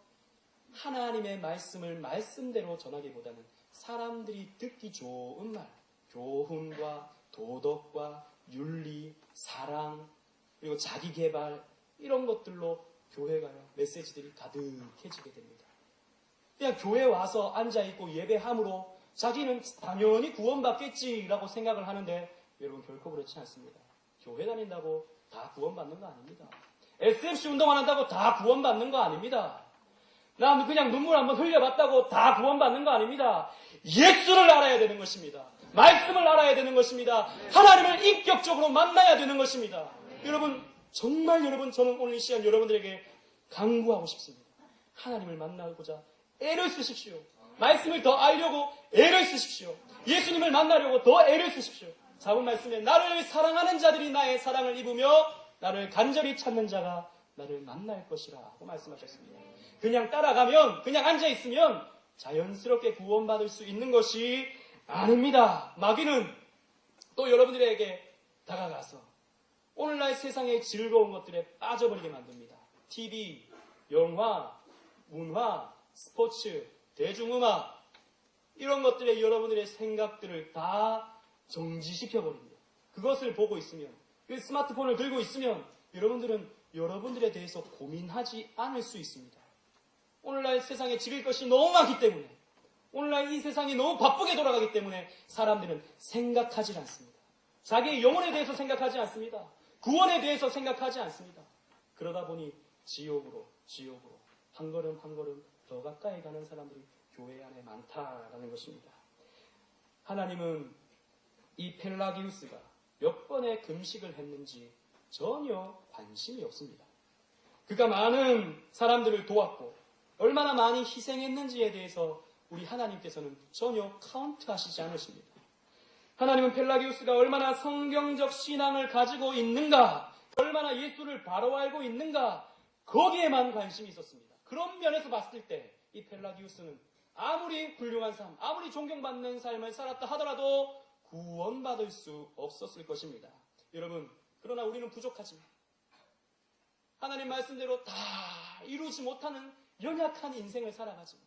하나님의 말씀을 말씀대로 전하기보다는 사람들이 듣기 좋은 말, 교훈과 도덕과 윤리, 사랑, 그리고 자기개발, 이런 것들로 교회가요, 메시지들이 가득해지게 됩니다. 그냥 교회 와서 앉아있고 예배함으로 자기는 당연히 구원받겠지라고 생각을 하는데, 여러분 결코 그렇지 않습니다. 교회 다닌다고 다 구원받는 거 아닙니다. SFC 운동 안 한다고 다 구원받는 거 아닙니다. 나 그냥 눈물 한번 흘려봤다고 다 구원받는 거 아닙니다. 예수를 알아야 되는 것입니다. 말씀을 알아야 되는 것입니다. 하나님을 인격적으로 만나야 되는 것입니다. 여러분, 정말 여러분, 저는 오늘 이 시간 여러분들에게 강구하고 싶습니다. 하나님을 만나고자 애를 쓰십시오. 말씀을 더 알려고 애를 쓰십시오. 예수님을 만나려고 더 애를 쓰십시오. 잡은 말씀에 나를 사랑하는 자들이 나의 사랑을 입으며 나를 간절히 찾는 자가 나를 만날 것이라 고 말씀하셨습니다. 그냥 따라가면, 그냥 앉아있으면 자연스럽게 구원받을 수 있는 것이 아닙니다. 마귀는 또 여러분들에게 다가가서 오늘날 세상의 즐거운 것들에 빠져버리게 만듭니다. TV, 영화, 문화, 스포츠, 대중음악, 이런 것들에 여러분들의 생각들을 다 정지시켜버립니다. 그것을 보고 있으면, 그 스마트폰을 들고 있으면 여러분들은 여러분들에 대해서 고민하지 않을 수 있습니다. 오늘날 세상에 즐길 것이 너무 많기 때문에, 오늘날 이 세상이 너무 바쁘게 돌아가기 때문에 사람들은 생각하지 않습니다. 자기의 영혼에 대해서 생각하지 않습니다. 구원에 대해서 생각하지 않습니다. 그러다 보니 지옥으로 한 걸음 더 가까이 가는 사람들이 교회 안에 많다라는 것입니다. 하나님은 이 펠라기우스가 몇 번의 금식을 했는지 전혀 관심이 없습니다. 그가 많은 사람들을 도왔고 얼마나 많이 희생했는지에 대해서 우리 하나님께서는 전혀 카운트하시지 않으십니다. 하나님은 펠라기우스가 얼마나 성경적 신앙을 가지고 있는가, 얼마나 예수를 바로 알고 있는가, 거기에만 관심이 있었습니다. 그런 면에서 봤을 때 이 펠라기우스는 아무리 훌륭한 삶, 아무리 존경받는 삶을 살았다 하더라도 구원받을 수 없었을 것입니다. 여러분, 그러나 우리는 부족하지만 하나님 말씀대로 다 이루지 못하는 연약한 인생을 살아가지만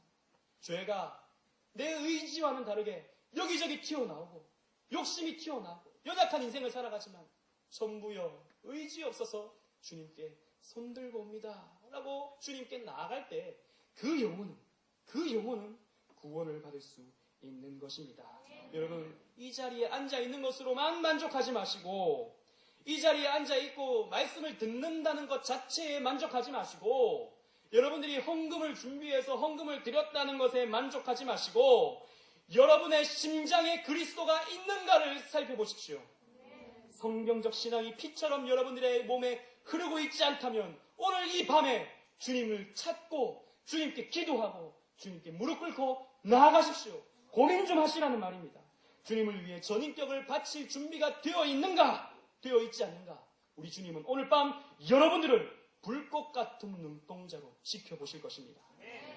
죄가 내 의지와는 다르게 여기저기 튀어나오고 욕심이 튀어나오고 연약한 인생을 살아가지만 전부여 의지 없어서 주님께 손들고 옵니다 라고 주님께 나아갈 때 그 영혼은 구원을 받을 수 있는 것입니다. 여러분, 이 자리에 앉아있는 것으로만 만족하지 마시고, 이 자리에 앉아있고 말씀을 듣는다는 것 자체에 만족하지 마시고, 여러분들이 헌금을 준비해서 헌금을 드렸다는 것에 만족하지 마시고, 여러분의 심장에 그리스도가 있는가를 살펴보십시오. 성경적 신앙이 피처럼 여러분들의 몸에 흐르고 있지 않다면 오늘 이 밤에 주님을 찾고 주님께 기도하고 주님께 무릎 꿇고 나아가십시오. 고민 좀 하시라는 말입니다. 주님을 위해 전인격을 바칠 준비가 되어 있는가, 되어 있지 않는가. 우리 주님은 오늘 밤 여러분들을 불꽃 같은 눈동자로 지켜보실 것입니다.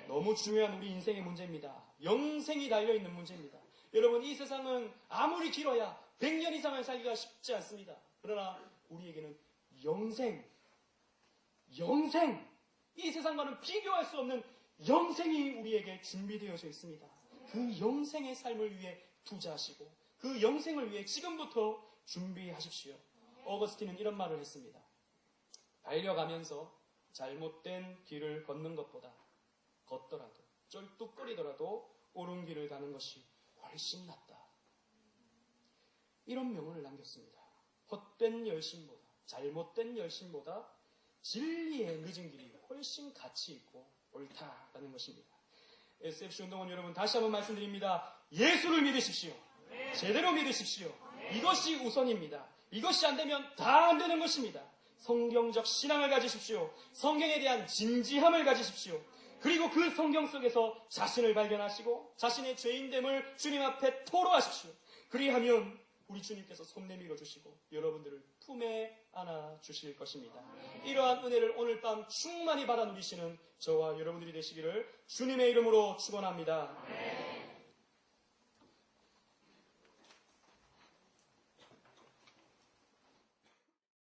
너무 중요한 우리 인생의 문제입니다. 영생이 달려있는 문제입니다. 여러분, 이 세상은 아무리 길어야 100년 이상을 살기가 쉽지 않습니다. 그러나 우리에게는 영생, 이 세상과는 비교할 수 없는 영생이 우리에게 준비되어져 있습니다. 그 영생의 삶을 위해 투자하시고 그 영생을 위해 지금부터 준비하십시오. 어거스틴은 이런 말을 했습니다. 달려가면서 잘못된 길을 걷는 것보다 걷더라도 쩔뚝거리더라도 옳은 길을 가는 것이 훨씬 낫다. 이런 명언을 남겼습니다. 헛된 열심보다, 잘못된 열심보다 진리의 늦은 길이 훨씬 가치 있고 옳다라는 것입니다. SFC 운동원 여러분, 다시 한번 말씀드립니다. 예수를 믿으십시오. 제대로 믿으십시오. 이것이 우선입니다. 이것이 안 되면 다 안 되는 것입니다. 성경적 신앙을 가지십시오. 성경에 대한 진지함을 가지십시오. 그리고 그 성경 속에서 자신을 발견하시고 자신의 죄인됨을 주님 앞에 토로하십시오. 그리하면 우리 주님께서 손 내밀어 주시고 여러분들을 품에 안아 주실 것입니다. 이러한 은혜를 오늘 밤 충만히 받아 누리시는 저와 여러분들이 되시기를 주님의 이름으로 축원합니다.